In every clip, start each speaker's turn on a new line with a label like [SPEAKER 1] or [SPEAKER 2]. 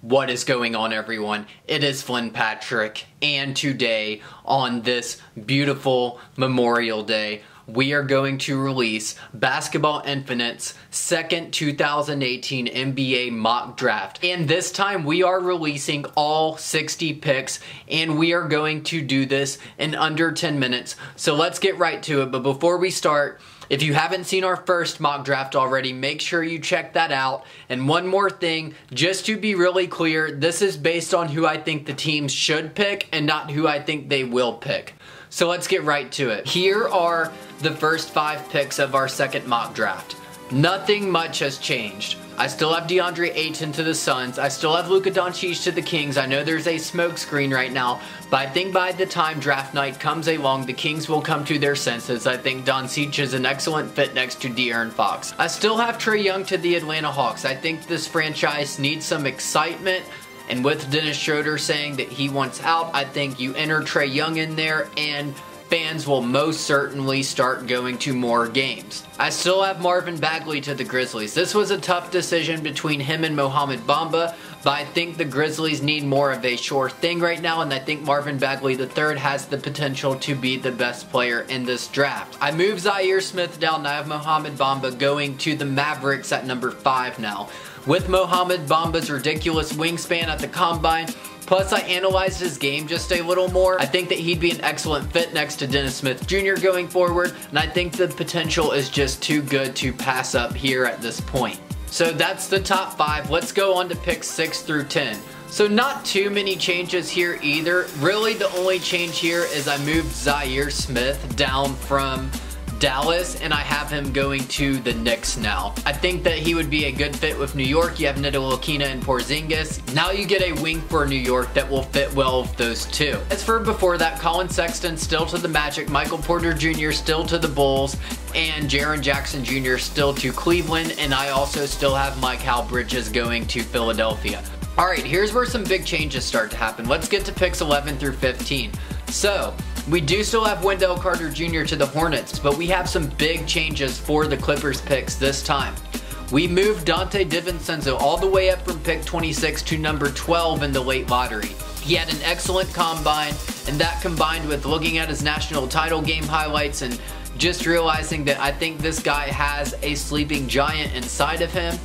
[SPEAKER 1] What is going on, everyone? It is Flynn Patrick, and today, on this beautiful Memorial Day, we are going to release Basketball Infinite's second 2018 NBA mock draft. And this time we are releasing all 60 picks, and we are going to do this in under 10 minutes. So let's get right to it. But before we start, if you haven't seen our first mock draft already, make sure you check that out. And one more thing, just to be really clear, this is based on who I think the teams should pick and not who I think they will pick. So let's get right to it. Here are the first 5 picks of our second mock draft. Nothing much has changed. I still have DeAndre Ayton to the Suns. I still have Luka Doncic to the Kings. I know there's a smoke screen right now, but I think by the time draft night comes along, the Kings will come to their senses. I think Doncic is an excellent fit next to De'Aaron Fox. I still have Trae Young to the Atlanta Hawks. I think this franchise needs some excitement, and with Dennis Schroeder saying that he wants out, I think you enter Trae Young in there and fans will most certainly start going to more games. I still have Marvin Bagley to the Grizzlies. This was a tough decision between him and Mohamed Bamba, but I think the Grizzlies need more of a sure thing right now, and I think Marvin Bagley III has the potential to be the best player in this draft. I moved Zhaire Smith down, and I have Mohamed Bamba going to the Mavericks at number 5 now. With Mohamed Bamba's ridiculous wingspan at the Combine, plus I analyzed his game just a little more, I think that he'd be an excellent fit next to Dennis Smith Jr. going forward, and I think the potential is just too good to pass up here at this point. So that's the top 5. Let's go on to picks 6 through 10. So not too many changes here either. Really the only change here is I moved Zhaire Smith down from Dallas, and I have him going to the Knicks now. I think that he would be a good fit with New York. You have Ntilikina and Porzingis. Now you get a wing for New York that will fit well with those two. As for before that, Colin Sexton still to the Magic, Michael Porter Jr. still to the Bulls, and Jaren Jackson Jr. still to Cleveland, and I also still have Mikal Bridges going to Philadelphia. Alright, here's where some big changes start to happen. Let's get to picks 11 through 15. So, we do still have Wendell Carter Jr. to the Hornets, but we have some big changes for the Clippers picks this time. We moved Dante DiVincenzo all the way up from pick 26 to number 12 in the late lottery. He had an excellent combine, and that combined with looking at his national title game highlights and just realizing that I think this guy has a sleeping giant inside of him.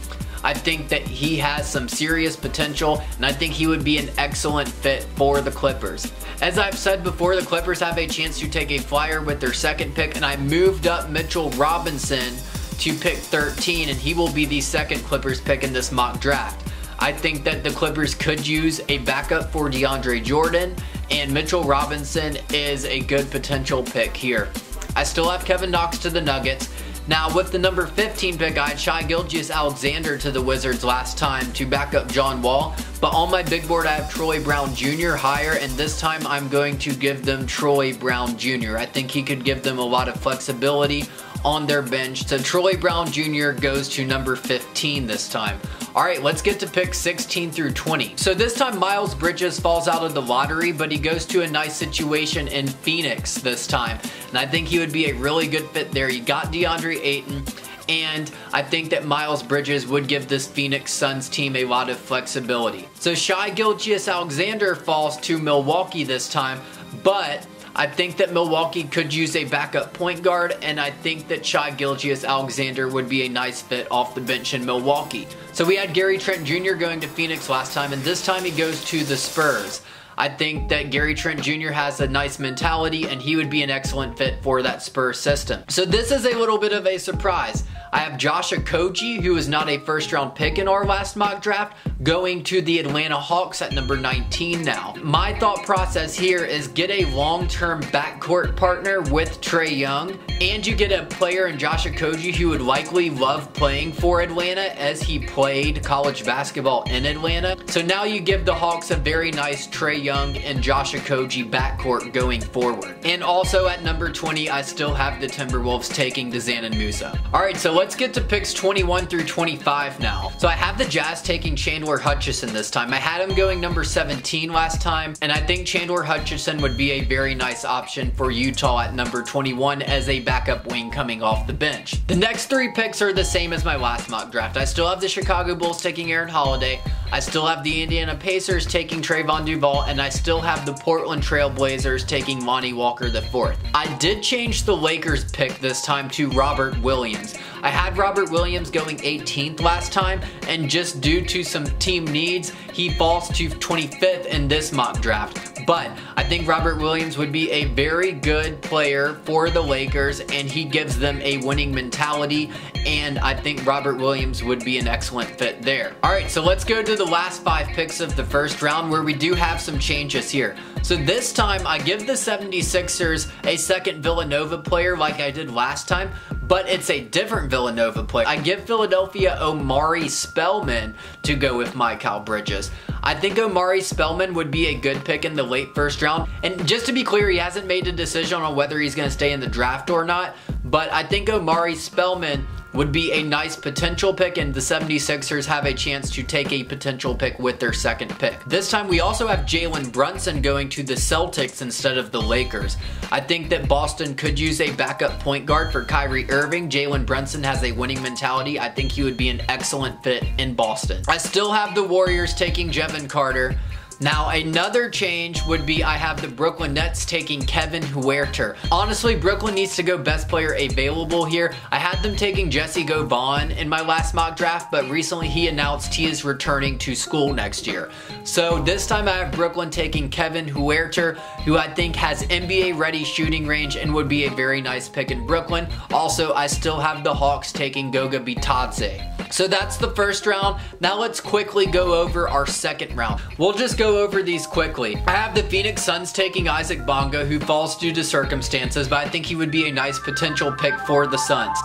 [SPEAKER 1] I think that he has some serious potential, and I think he would be an excellent fit for the Clippers. As I've said before, the Clippers have a chance to take a flyer with their second pick, and I moved up Mitchell Robinson to pick 13, and he will be the second Clippers pick in this mock draft. I think that the Clippers could use a backup for DeAndre Jordan, and Mitchell Robinson is a good potential pick here. I still have Kevin Knox to the Nuggets. Now, with the number 15 pick, I had Shai Gilgeous-Alexander to the Wizards last time to back up John Wall, but on my big board I have Troy Brown Jr. higher, and this time I'm going to give them Troy Brown Jr. I think he could give them a lot of flexibility on their bench. So Troy Brown Jr. goes to number 15 this time. Alright, let's get to picks 16 through 20. So this time Miles Bridges falls out of the lottery, but he goes to a nice situation in Phoenix this time. And I think he would be a really good fit there. You got DeAndre Ayton, and I think that Miles Bridges would give this Phoenix Suns team a lot of flexibility. So Shai Gilgeous-Alexander falls to Milwaukee this time, but I think that Milwaukee could use a backup point guard, and I think that Shai Gilgeous-Alexander would be a nice fit off the bench in Milwaukee. So we had Gary Trent Jr. going to Phoenix last time, and this time he goes to the Spurs. I think that Gary Trent Jr. has a nice mentality, and he would be an excellent fit for that Spurs system. So this is a little bit of a surprise. I have Josh Okogie, who is not a first-round pick in our last mock draft, going to the Atlanta Hawks at number 19 now. My thought process here is get a long-term backcourt partner with Trae Young, and you get a player in Josh Okogie who would likely love playing for Atlanta as he played college basketball in Atlanta. So now you give the Hawks a very nice Trae Young and Josh Okogie backcourt going forward. And also at number 20, I still have the Timberwolves taking Dzanan Musa. Alright, so let's get to picks 21 through 25 now. So I have the Jazz taking Chandler Hutchison this time. I had him going number 17 last time, and I think Chandler Hutchison would be a very nice option for Utah at number 21 as a backup wing coming off the bench. The next 3 picks are the same as my last mock draft. I still have the Chicago Bulls taking Aaron Holiday. I still have the Indiana Pacers taking Trayvon Duval, and I still have the Portland Trail Blazers taking Lonnie Walker IV. I did change the Lakers pick this time to Robert Williams. I had Robert Williams going 18th last time, and just due to some team needs, he falls to 25th in this mock draft. But I think Robert Williams would be a very good player for the Lakers, and he gives them a winning mentality, and I think Robert Williams would be an excellent fit there. Alright, so let's go to the last 5 picks of the first round, where we do have some changes here. So this time I give the 76ers a second Villanova player like I did last time, but it's a different Villanova player. I give Philadelphia Omari Spellman to go with Mikal Bridges. I think Omari Spellman would be a good pick in the late first round. And just to be clear, he hasn't made a decision on whether he's going to stay in the draft or not, but I think Omari Spellman would be a nice potential pick, and the 76ers have a chance to take a potential pick with their second pick. This time we also have Jalen Brunson going to the Celtics instead of the Lakers. I think that Boston could use a backup point guard for Kyrie Irving. Jalen Brunson has a winning mentality. I think he would be an excellent fit in Boston. I still have the Warriors taking Jevon Carter. Now, another change would be I have the Brooklyn Nets taking Kevin Huerter. Honestly, Brooklyn needs to go best player available here. I had them taking Jesse Govan in my last mock draft, but recently he announced he is returning to school next year. So this time I have Brooklyn taking Kevin Huerter, who I think has NBA-ready shooting range and would be a very nice pick in Brooklyn. Also, I still have the Hawks taking Goga Bitadze. So that's the first round. Now let's quickly go over our second round. We'll just go over these quickly. I have the Phoenix Suns taking Isaac Bonga, who falls due to circumstances, but I think he would be a nice potential pick for the Suns.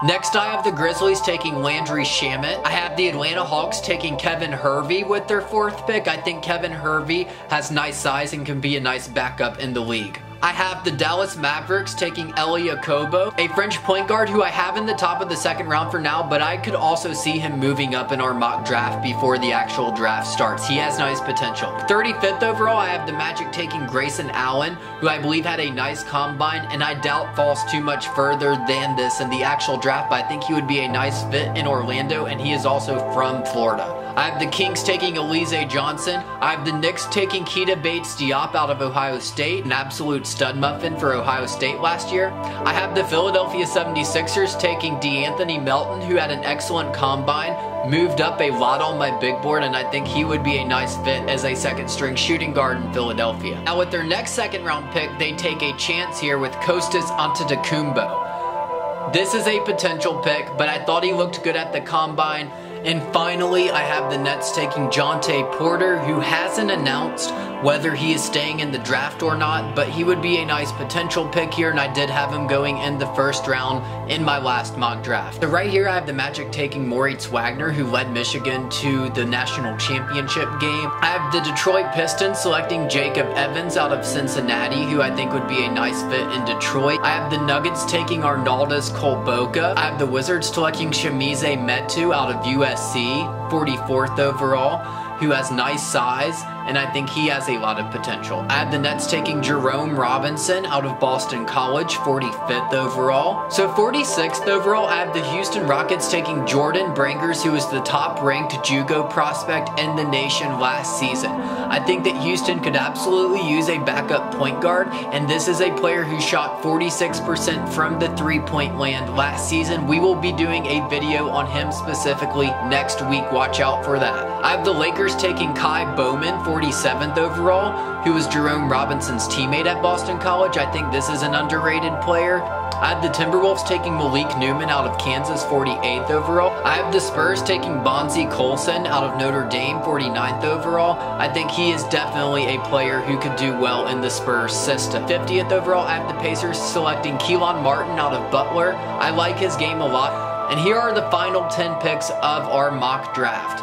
[SPEAKER 1] Next, I have the Grizzlies taking Landry Shamet. I have the Atlanta Hawks taking Kevin Hervey with their 4th pick. I think Kevin Hervey has nice size and can be a nice backup in the league. I have the Dallas Mavericks taking Elie Okobo, a French point guard who I have in the top of the second round for now, but I could also see him moving up in our mock draft before the actual draft starts. He has nice potential. 35th overall, I have the Magic taking Grayson Allen, who I believe had a nice combine, and I doubt falls too much further than this in the actual draft, but I think he would be a nice fit in Orlando, and he is also from Florida. I have the Kings taking Alize Johnson. I have the Knicks taking Keita Bates-Diop out of Ohio State, an absolute stud muffin for Ohio State last year. I have the Philadelphia 76ers taking DeAnthony Melton, who had an excellent combine, moved up a lot on my big board, and I think he would be a nice fit as a second string shooting guard in Philadelphia. Now with their next second round pick, they take a chance here with Kostas Antetokounmpo. This is a potential pick, but I thought he looked good at the combine. And finally, I have the Nets taking Jontay Porter, who hasn't announced whether he is staying in the draft or not, but he would be a nice potential pick here, and I did have him going in the first round in my last mock draft. So right here, I have the Magic taking Moritz Wagner, who led Michigan to the national championship game. I have the Detroit Pistons selecting Jacob Evans out of Cincinnati, who I think would be a nice fit in Detroit. I have the Nuggets taking Arnaldas Kolboka. I have the Wizards selecting Shamize Metu out of USC, 44th overall, who has nice size, and I think he has a lot of potential. I have the Nets taking Jerome Robinson out of Boston College, 45th overall. So 46th overall, I have the Houston Rockets taking Jordan Brankers, who was the top-ranked JUCO prospect in the nation last season. I think that Houston could absolutely use a backup point guard, and this is a player who shot 46% from the three-point land last season. We will be doing a video on him specifically next week. Watch out for that. I have the Lakers taking Kai Bowman, 47th overall, who was Jerome Robinson's teammate at Boston College. I think this is an underrated player. I have the Timberwolves taking Malik Newman out of Kansas, 48th overall. I have the Spurs taking Bonzi Colson out of Notre Dame, 49th overall. I think he is definitely a player who could do well in the Spurs system. 50th overall, I have the Pacers selecting Keelan Martin out of Butler. I like his game a lot. And here are the final 10 picks of our mock draft.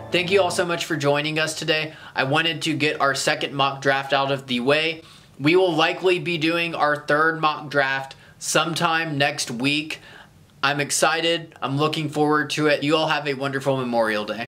[SPEAKER 1] Thank you all so much for joining us today. I wanted to get our second mock draft out of the way. We will likely be doing our third mock draft sometime next week. I'm excited. I'm looking forward to it. You all have a wonderful Memorial Day.